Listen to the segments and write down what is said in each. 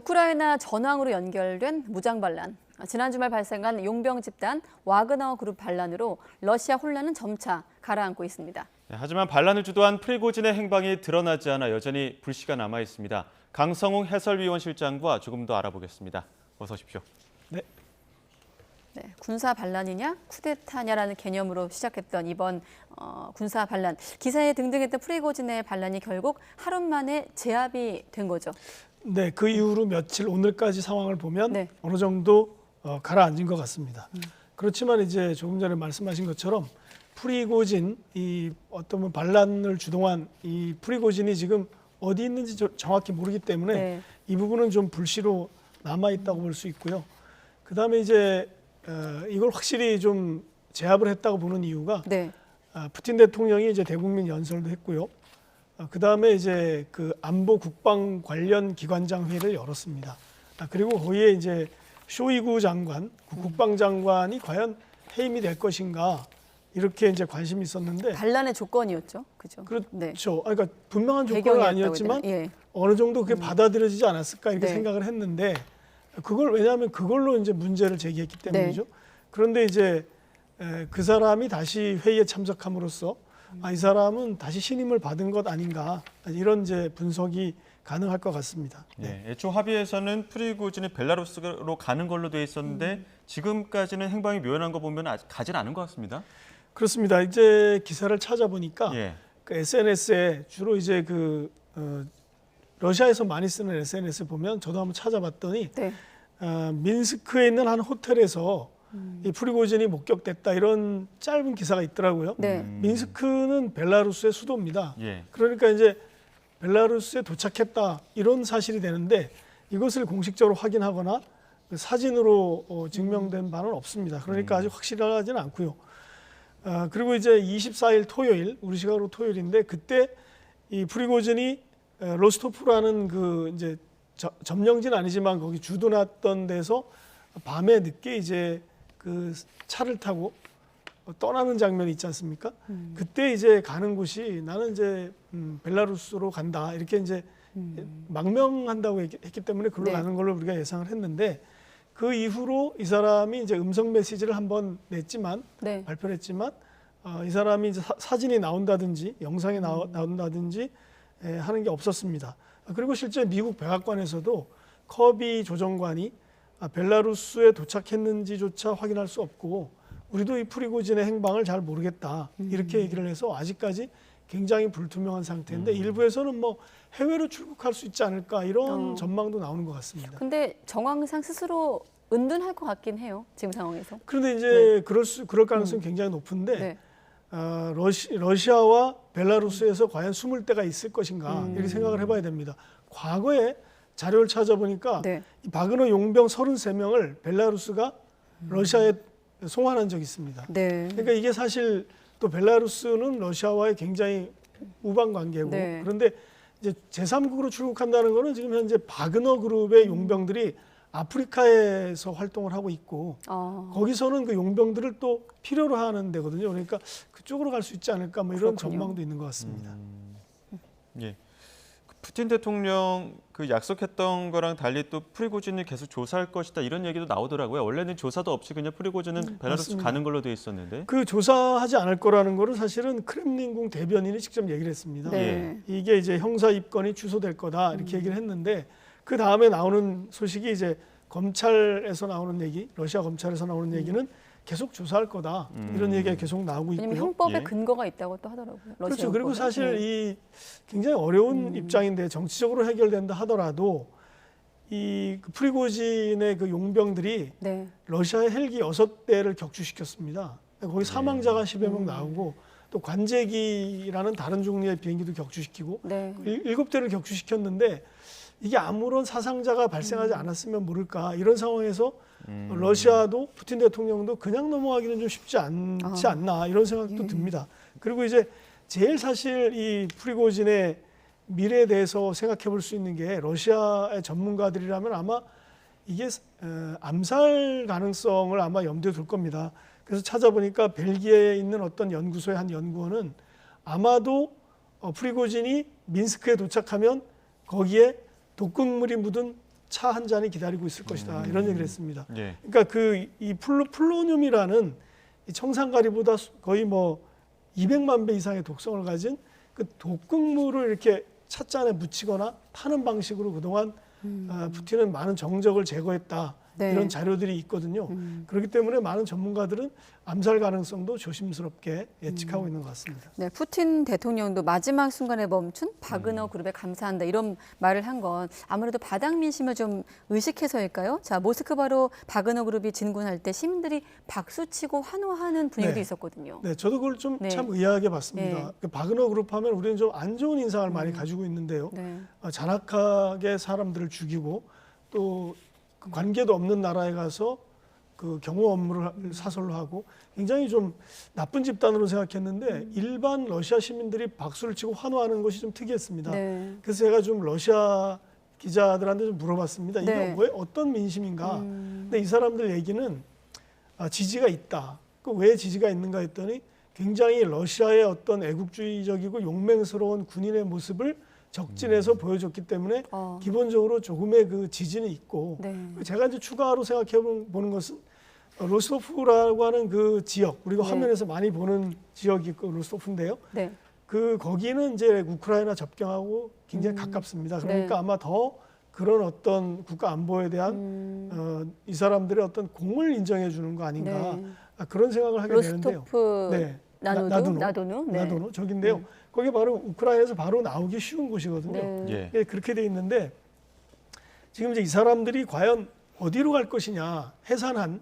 우크라이나 전황으로 연결된 무장 반란. 지난 주말 발생한 용병 집단 와그너 그룹 반란으로 러시아 혼란은 점차 가라앉고 있습니다. 하지만 반란을 주도한 프리고진의 행방이 드러나지 않아 여전히 불씨가 남아 있습니다. 강성웅 해설위원 실장과 조금 더 알아보겠습니다. 어서 오십시오. 네, 군사 반란이냐 쿠데타냐라는 개념으로 시작했던 이번 군사 반란. 기사에 등등했던 프리고진의 반란이 결국 하루 만에 제압이 된 거죠. 네, 그 이후로 며칠 오늘까지 상황을 보면 네. 어느 정도 가라앉은 것 같습니다. 그렇지만 이제 조금 전에 말씀하신 것처럼 프리고진, 이 어떤 반란을 주동한 이 프리고진이 지금 어디 있는지 정확히 모르기 때문에 네. 이 부분은 좀 불씨로 남아 있다고 볼 수 있고요. 그 다음에 이제 이걸 확실히 좀 제압을 했다고 보는 이유가 네. 푸틴 대통령이 이제 대국민 연설도 했고요. 그 다음에 이제 그 안보 국방 관련 기관장 회의를 열었습니다. 그리고 거기에 이제 쇼이구 장관, 국방장관이 과연 해임이 될 것인가 이렇게 이제 관심이 있었는데 반란의 조건이었죠, 그죠? 그렇죠. 네. 그러니까 분명한 조건은 배경이었다고 아니었지만 예. 어느 정도 그게 받아들여지지 않았을까 이렇게 네. 생각을 생각을 했는데 그걸 왜냐하면 그걸로 이제 문제를 제기했기 때문이죠. 네. 그런데 이제 그 사람이 다시 회의에 참석함으로써 이 사람은 다시 신임을 받은 것 아닌가 이런 이제 분석이 가능할 것 같습니다. 네. 애초 합의에서는 프리고진이 벨라루스로 가는 걸로 돼 있었는데 지금까지는 행방이 묘연한 거 보면 아직 가진 않은 것 같습니다. 그렇습니다. 이제 기사를 찾아보니까 예. 그 SNS에 주로 이제 러시아에서 많이 쓰는 SNS 보면 저도 한번 찾아봤더니 네. 민스크에 있는 한 호텔에서 이 프리고진이 목격됐다 이런 짧은 기사가 있더라고요. 네. 민스크는 벨라루스의 수도입니다. 예. 그러니까 이제 벨라루스에 도착했다 이런 사실이 되는데 이것을 공식적으로 확인하거나 사진으로 증명된 바는 없습니다. 그러니까 아직 확실하지는 않고요. 그리고 이제 24일 토요일, 우리 시각으로 토요일인데 그때 이 프리고진이 로스토프라는 그 이제 점령지는 아니지만 거기 주둔했던 데서 밤에 늦게 이제 그 차를 타고 떠나는 장면이 있지 않습니까? 그때 이제 가는 곳이 나는 이제 벨라루스로 간다 이렇게 이제 망명한다고 했기 때문에 그걸로 네. 가는 걸로 우리가 예상을 했는데 그 이후로 이 사람이 이제 음성 메시지를 한번 냈지만 네. 발표를 했지만 이 사람이 이제 사진이 나온다든지 영상이 나온다든지 하는 게 없었습니다. 그리고 실제 미국 백악관에서도 커비 조정관이 벨라루스에 도착했는지조차 확인할 수 없고 우리도 이 프리고진의 행방을 잘 모르겠다 이렇게 얘기를 해서 아직까지 굉장히 불투명한 상태인데 일부에서는 뭐 해외로 출국할 수 있지 않을까 이런 전망도 나오는 것 같습니다. 근데 정황상 스스로 은둔할 것 같긴 해요, 지금 상황에서. 그런데 이제 그럴 가능성이 굉장히 높은데 네. 러시아와 벨라루스에서 과연 숨을 데가 있을 것인가 이렇게 생각을 해봐야 됩니다. 과거에 자료를 찾아보니까 네. 이 바그너 용병 33명을 벨라루스가 러시아에 송환한 적이 있습니다. 네. 그러니까 이게 사실 또 벨라루스는 러시아와의 굉장히 우방 관계고 네. 그런데 이제 제3국으로 출국한다는 거는 지금 현재 바그너 그룹의 용병들이 아프리카에서 활동을 하고 있고 거기서는 그 용병들을 또 필요로 하는 데거든요. 그러니까 그쪽으로 갈 수 있지 않을까 뭐 이런 그렇군요. 전망도 있는 것 같습니다. 예. 푸틴 대통령 그 약속했던 거랑 달리 또 프리고진을 계속 조사할 것이다 이런 얘기도 나오더라고요. 원래는 조사도 없이 그냥 프리고진은 벨라루스 맞습니다. 가는 걸로 돼 있었는데. 그 조사하지 않을 거라는 거를 사실은 크렘린궁 대변인이 직접 얘기를 했습니다. 네. 이게 이제 형사 입건이 취소될 거다 이렇게 얘기를 했는데 그 다음에 나오는 소식이 이제 검찰에서 나오는 얘기, 러시아 검찰에서 나오는 얘기는 계속 조사할 거다 이런 얘기가 계속 나오고 왜냐면 있고요. 형법에 예. 근거가 있다고 또 하더라고요. 러시아 그렇죠. 그리고 형법에. 사실 네. 이 굉장히 어려운 입장인데 정치적으로 해결된다 하더라도 이 프리고진의 그 용병들이 네. 러시아의 헬기 6대를 격추시켰습니다. 거기 사망자가 10여 명 나오고 또 관제기라는 다른 종류의 비행기도 격추시키고 네. 7대를 격추시켰는데 이게 아무런 사상자가 발생하지 않았으면 모를까 이런 상황에서 러시아도 푸틴 대통령도 그냥 넘어가기는 좀 쉽지 않지 않나 이런 생각도 듭니다. 그리고 이제 제일 사실 이 프리고진의 미래에 대해서 생각해 볼 수 있는 게 러시아의 전문가들이라면 아마 이게 암살 가능성을 아마 염두에 둘 겁니다. 그래서 찾아보니까 벨기에에 있는 어떤 연구소의 한 연구원은 아마도 프리고진이 민스크에 도착하면 거기에 독극물이 묻은 차 한 잔이 기다리고 있을 것이다 이런 얘기를 했습니다. 예. 그러니까 이 플루토늄이라는 이 청산가리보다 거의 뭐 200만 배 이상의 독성을 가진 그 독극물을 이렇게 찻잔에 묻히거나 타는 방식으로 그동안 푸틴은 많은 정적을 제거했다. 네. 이런 자료들이 있거든요. 그렇기 때문에 많은 전문가들은 암살 가능성도 조심스럽게 예측하고 있는 것 같습니다. 네, 푸틴 대통령도 마지막 순간에 멈춘 바그너 그룹에 감사한다 이런 말을 한 건 아무래도 바닥 민심을 좀 의식해서일까요? 자, 모스크바로 바그너 그룹이 진군할 때 시민들이 박수치고 환호하는 분위기도 네. 있었거든요. 네, 저도 그걸 좀 네. 참 의아하게 봤습니다. 네. 그 바그너 그룹 하면 우리는 좀 안 좋은 인상을 많이 가지고 있는데요. 네. 잔악하게 사람들을 죽이고 또 그 관계도 없는 나라에 가서 그 경호 업무를 사설로 하고 굉장히 좀 나쁜 집단으로 생각했는데 일반 러시아 시민들이 박수를 치고 환호하는 것이 좀 특이했습니다. 네. 그래서 제가 좀 러시아 기자들한테 좀 물어봤습니다. 이게 네. 왜 어떤 민심인가? 근데 이 사람들 얘기는 지지가 있다. 그 왜 지지가 있는가 했더니 굉장히 러시아의 어떤 애국주의적이고 용맹스러운 군인의 모습을 적진에서 보여줬기 때문에 기본적으로 조금의 그 지지는 있고 네. 제가 이제 추가로 생각해 보는 것은 로스토프라고 하는 그 지역 우리가 네. 화면에서 많이 보는 지역이 그 로스토프인데요. 네. 그 거기는 이제 우크라이나 접경하고 굉장히 가깝습니다. 그러니까 네. 아마 더 그런 어떤 국가 안보에 대한 이 사람들의 어떤 공을 인정해 주는 거 아닌가 네. 그런 생각을 하게 되는데요. 로스토프 네. 나도누 네. 나도누 저긴데요. 거기 바로 우크라이나에서 바로 나오기 쉬운 곳이거든요. 네. 예. 그렇게 돼 있는데 지금 이제 이 사람들이 과연 어디로 갈 것이냐 해산한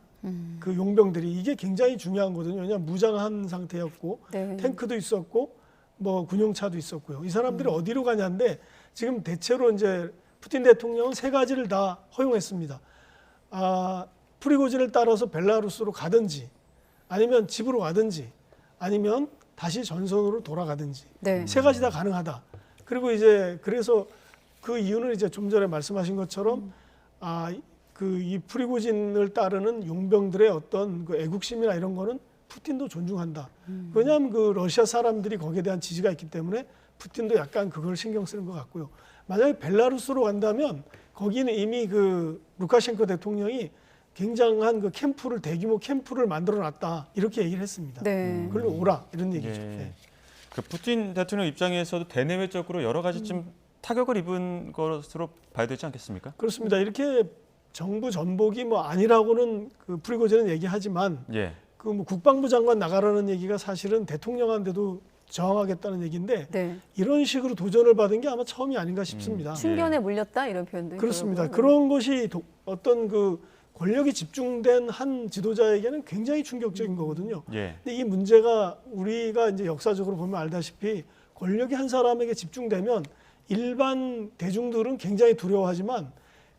그 용병들이 이게 굉장히 중요한 거거든요. 왜냐하면 무장한 상태였고 네. 탱크도 있었고 뭐 군용차도 있었고요. 이 사람들이 어디로 가냐인데 지금 대체로 이제 푸틴 대통령은 세 가지를 다 허용했습니다. 프리고진을 따라서 벨라루스로 가든지 아니면 집으로 가든지 아니면 다시 전선으로 돌아가든지 네. 세 가지 다 가능하다. 그리고 이제 그래서 그 이유는 이제 좀 전에 말씀하신 것처럼 그 이 프리고진을 따르는 용병들의 어떤 그 애국심이나 이런 거는 푸틴도 존중한다. 왜냐하면 그 러시아 사람들이 거기에 대한 지지가 있기 때문에 푸틴도 약간 그걸 신경 쓰는 것 같고요. 만약에 벨라루스로 간다면 거기는 이미 그 루카셴코 대통령이 굉장한 그 캠프를 대규모 캠프를 만들어 놨다 이렇게 얘기를 했습니다. 네. 그걸로 오라 이런 얘기죠. 예. 네. 그 푸틴 대통령 입장에서도 대내외적으로 여러 가지 좀 타격을 입은 것으로 봐야 되지 않겠습니까? 그렇습니다. 이렇게 정부 전복이 뭐 아니라고는 그 프리고진은 얘기하지만 예. 그 뭐 국방부 장관 나가라는 얘기가 사실은 대통령한테도 저항하겠다는 얘기인데 네. 이런 식으로 도전을 받은 게 아마 처음이 아닌가 싶습니다. 충견에 물렸다 이런 표현도 그렇습니다. 있더라고요. 그런 것이 어떤 그 권력이 집중된 한 지도자에게는 굉장히 충격적인 거거든요. 예. 근데 이 문제가 우리가 이제 역사적으로 보면 알다시피 권력이 한 사람에게 집중되면 일반 대중들은 굉장히 두려워하지만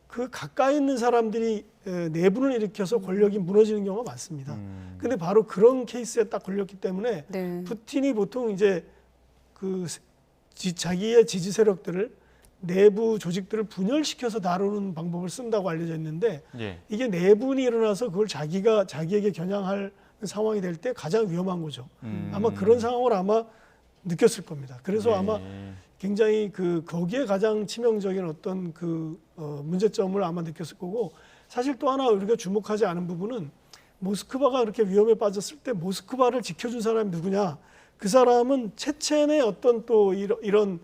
그 가까이 있는 사람들이 내분을 일으켜서 권력이 무너지는 경우가 많습니다. 근데 바로 그런 케이스에 딱 걸렸기 때문에 네. 푸틴이 보통 이제 그 자기의 지지 세력들을 내부 조직들을 분열시켜서 다루는 방법을 쓴다고 알려져 있는데 예. 이게 내분이 일어나서 그걸 자기에게 겨냥할 상황이 될 때 가장 위험한 거죠. 아마 그런 상황을 아마 느꼈을 겁니다. 그래서 예. 아마 굉장히 거기에 가장 치명적인 어떤 문제점을 아마 느꼈을 거고 사실 또 하나 우리가 주목하지 않은 부분은 모스크바가 그렇게 위험에 빠졌을 때 모스크바를 지켜준 사람이 누구냐? 그 사람은 체첸의 어떤 또 이런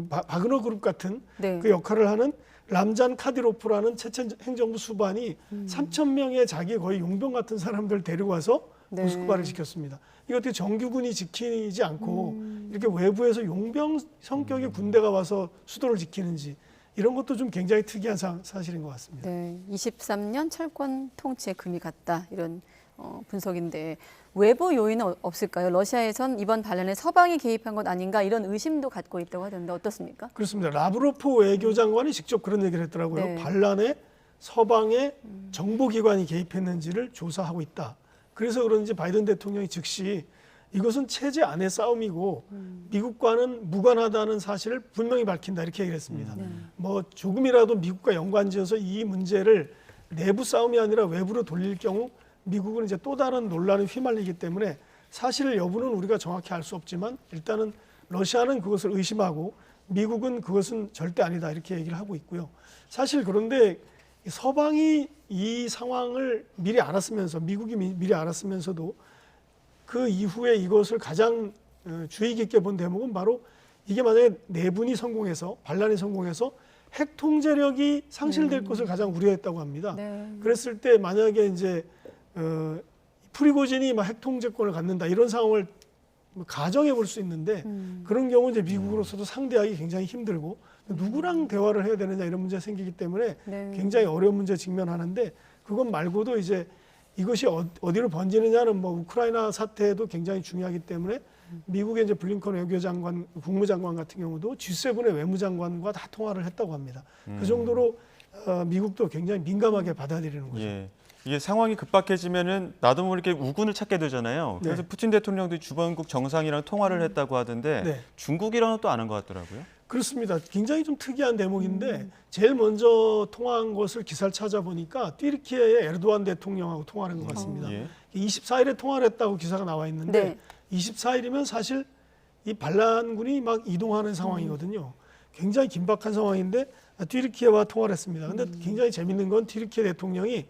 바그너 그룹 같은 네. 그 역할을 하는 람잔 카디로프라는 체첸 행정부 수반이 3,000명의 자기 거의 용병 같은 사람들 데리고 와서 네. 모스크바를 지켰습니다. 이거 어떻게 정규군이 지키지 않고 이렇게 외부에서 용병 성격의 군대가 와서 수도를 지키는지 이런 것도 좀 굉장히 특이한 사실인 것 같습니다. 네, 23년 철권 통치에 금이 갔다 이런 분석인데 외부 요인은 없을까요? 러시아에선 이번 반란에 서방이 개입한 것 아닌가 이런 의심도 갖고 있다고 하던데 어떻습니까? 그렇습니다. 라브로프 외교장관이 직접 그런 얘기를 했더라고요. 네. 반란에 서방의 정보기관이 개입했는지를 조사하고 있다. 그래서 그런지 바이든 대통령이 즉시 이것은 체제 안의 싸움이고 미국과는 무관하다는 사실을 분명히 밝힌다 이렇게 얘기를 했습니다. 뭐 조금이라도 미국과 연관지어서 이 문제를 내부 싸움이 아니라 외부로 돌릴 경우 미국은 이제 또 다른 논란에 휘말리기 때문에 사실 여부는 우리가 정확히 알 수 없지만 일단은 러시아는 그것을 의심하고 미국은 그것은 절대 아니다 이렇게 얘기를 하고 있고요. 사실 그런데 서방이 이 상황을 미리 알았으면서 미국이 미리 알았으면서도 그 이후에 이것을 가장 주의 깊게 본 대목은 바로 이게 만약에 내분이 성공해서 반란이 성공해서 핵 통제력이 상실될 것을 가장 우려했다고 합니다. 네. 그랬을 때 만약에 이제 프리고진이 막 핵 통제권을 갖는다 이런 상황을 가정해 볼 수 있는데 그런 경우 이제 미국으로서도 상대하기 굉장히 힘들고 누구랑 대화를 해야 되느냐 이런 문제가 생기기 때문에 네. 굉장히 어려운 문제에 직면하는데 그것 말고도 이제 이것이 어디로 번지느냐는 뭐 우크라이나 사태도 굉장히 중요하기 때문에 미국의 이제 블링컨 외교장관, 국무장관 같은 경우도 G7의 외무장관과 다 통화를 했다고 합니다. 그 정도로 미국도 굉장히 민감하게 받아들이는 거죠. 예. 이게 상황이 급박해지면은 나도 모르게 우군을 찾게 되잖아요. 그래서 네. 푸틴 대통령도 주변국 정상이랑 통화를 했다고 하던데 네. 중국이랑은 또 아는 것 같더라고요. 그렇습니다. 굉장히 좀 특이한 대목인데 제일 먼저 통화한 것을 기사를 찾아보니까 튀르키예의 에르도안 대통령하고 통화를 한 것 같습니다. 예. 24일에 통화를 했다고 기사가 나와 있는데 네. 24일이면 사실 이 반란군이 막 이동하는 상황이거든요. 굉장히 긴박한 상황인데 튀르키예와 통화를 했습니다. 근데 굉장히 재밌는 건 튀르키예 대통령이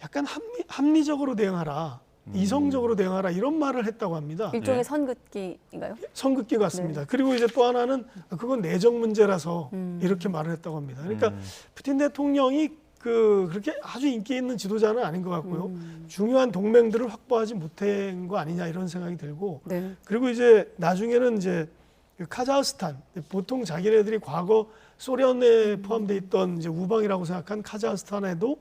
약간 합리적으로 대응하라, 이성적으로 대응하라 이런 말을 했다고 합니다. 일종의 네. 선긋기인가요? 선긋기 같습니다. 그리고 이제 또 하나는 그건 내정 문제라서 이렇게 말을 했다고 합니다. 그러니까 푸틴 대통령이 그렇게 아주 인기 있는 지도자는 아닌 것 같고요. 중요한 동맹들을 확보하지 못한 거 아니냐 이런 생각이 들고 네. 그리고 이제 나중에는 이제 카자흐스탄 보통 자기네들이 과거 소련에 포함돼 있던 이제 우방이라고 생각한 카자흐스탄에도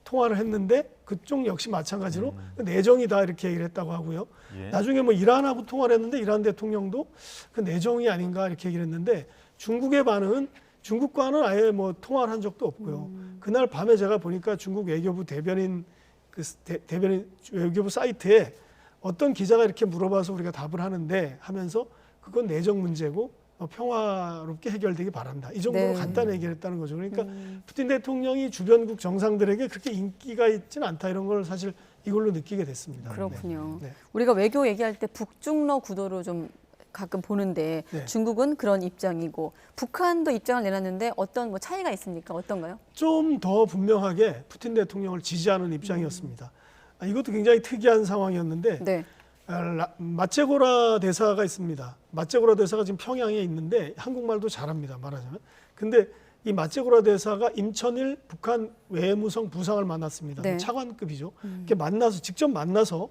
통화를 했는데 그쪽 역시 마찬가지로 내정이다 이렇게 얘기를 했다고 하고요. 예. 나중에 뭐 이란하고 통화를 했는데 이란 대통령도 그 내정이 아닌가 이렇게 얘기를 했는데 중국의 반응은 중국과는 아예 뭐 통화를 한 적도 없고요. 그날 밤에 제가 보니까 중국 외교부 대변인 대변인 외교부 사이트에 어떤 기자가 이렇게 물어봐서 우리가 답을 하는데 하면서 그건 내정 문제고 평화롭게 해결되기 바란다. 이 정도로 네. 간단히 얘기했다는 거죠. 그러니까 푸틴 대통령이 주변국 정상들에게 그렇게 인기가 있지는 않다 이런 걸 사실 이걸로 느끼게 됐습니다. 그렇군요. 네. 우리가 외교 얘기할 때 북중러 구도로 좀 가끔 보는데 네. 중국은 그런 입장이고 북한도 입장을 내놨는데 어떤 뭐 차이가 있습니까? 어떤가요? 좀 더 분명하게 푸틴 대통령을 지지하는 입장이었습니다. 이것도 굉장히 특이한 상황이었는데 네. 마체고라 대사가 있습니다. 마체고라 대사가 지금 평양에 있는데 한국말도 잘합니다. 말하자면. 근데 이 마체고라 대사가 임천일 북한 외무성 부상을 만났습니다. 네. 차관급이죠. 이렇게 만나서 직접 만나서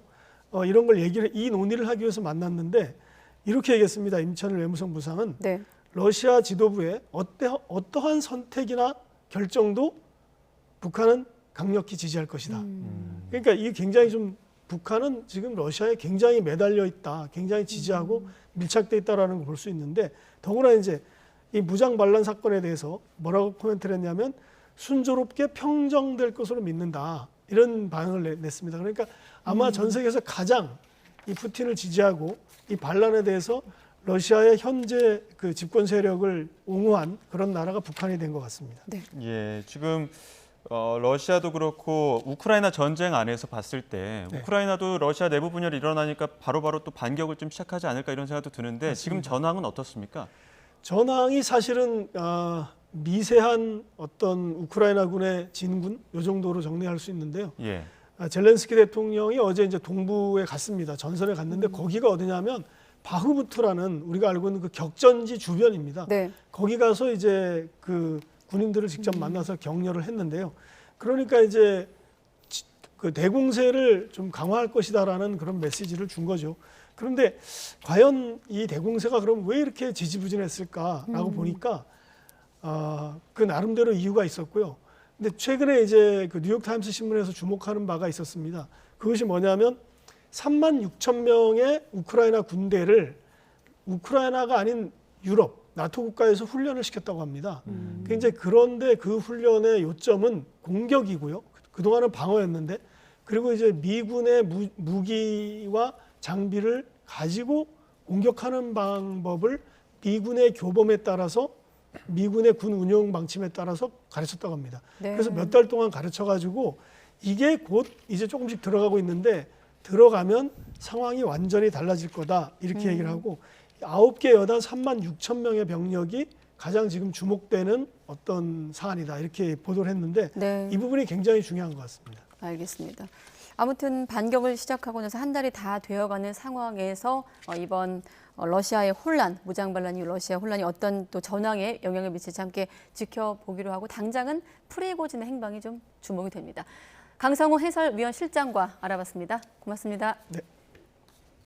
이런 걸 이 논의를 하기 위해서 만났는데 이렇게 얘기했습니다. 임천일 외무성 부상은 네. 러시아 지도부의 어떠한 선택이나 결정도 북한은 강력히 지지할 것이다. 그러니까 이게 굉장히 좀 북한은 지금 러시아에 굉장히 매달려 있다, 굉장히 지지하고 밀착돼 있다라는 걸 볼 수 있는데 더구나 이제 이 무장 반란 사건에 대해서 뭐라고 코멘트를 했냐면 순조롭게 평정될 것으로 믿는다 이런 반응을 냈습니다. 그러니까 아마 전 세계에서 가장 이 푸틴을 지지하고 이 반란에 대해서 러시아의 현재 그 집권 세력을 옹호한 그런 나라가 북한이 된 것 같습니다. 네. 예, 지금 러시아도 그렇고 우크라이나 전쟁 안에서 봤을 때 네. 우크라이나도 러시아 내부 분열이 일어나니까 바로바로 또 반격을 좀 시작하지 않을까 이런 생각도 드는데 맞습니다. 지금 전황은 어떻습니까? 전황이 사실은 미세한 어떤 우크라이나군의 진군 요 정도로 정리할 수 있는데요. 예. 젤렌스키 대통령이 어제 이제 동부에 갔습니다. 전선에 갔는데 거기가 어디냐면 바흐무트라는 우리가 알고 있는 그 격전지 주변입니다. 네. 거기 가서 이제 그 군인들을 직접 만나서 격려를 했는데요. 그러니까 이제 그 대공세를 좀 강화할 것이다라는 그런 메시지를 준 거죠. 그런데 과연 이 대공세가 그럼 왜 이렇게 지지부진했을까라고 보니까 그 나름대로 이유가 있었고요. 근데 최근에 이제 그 뉴욕타임스 신문에서 주목하는 바가 있었습니다. 그것이 뭐냐면 3만 6천 명의 우크라이나 군대를 우크라이나가 아닌 유럽, 나토 국가에서 훈련을 시켰다고 합니다. 그런데 그 훈련의 요점은 공격이고요. 그동안은 방어였는데 그리고 이제 미군의 무기와 장비를 가지고 공격하는 방법을 미군의 교범에 따라서 미군의 군 운영 방침에 따라서 가르쳤다고 합니다. 네. 그래서 몇 달 동안 가르쳐가지고 이게 곧 이제 조금씩 들어가고 있는데 들어가면 상황이 완전히 달라질 거다 이렇게 얘기를 하고 9개 여단 3만 6천 명의 병력이 가장 지금 주목되는 어떤 사안이다 이렇게 보도를 했는데 네. 이 부분이 굉장히 중요한 것 같습니다. 알겠습니다. 아무튼 반격을 시작하고 나서 한 달이 다 되어가는 상황에서 이번 러시아의 혼란, 무장 반란 이후 러시아 혼란이 어떤 또 전황에 영향을 미칠지 함께 지켜보기로 하고 당장은 프리고진의 행방이 좀 주목이 됩니다. 강성호 해설위원 실장과 알아봤습니다. 고맙습니다. 네.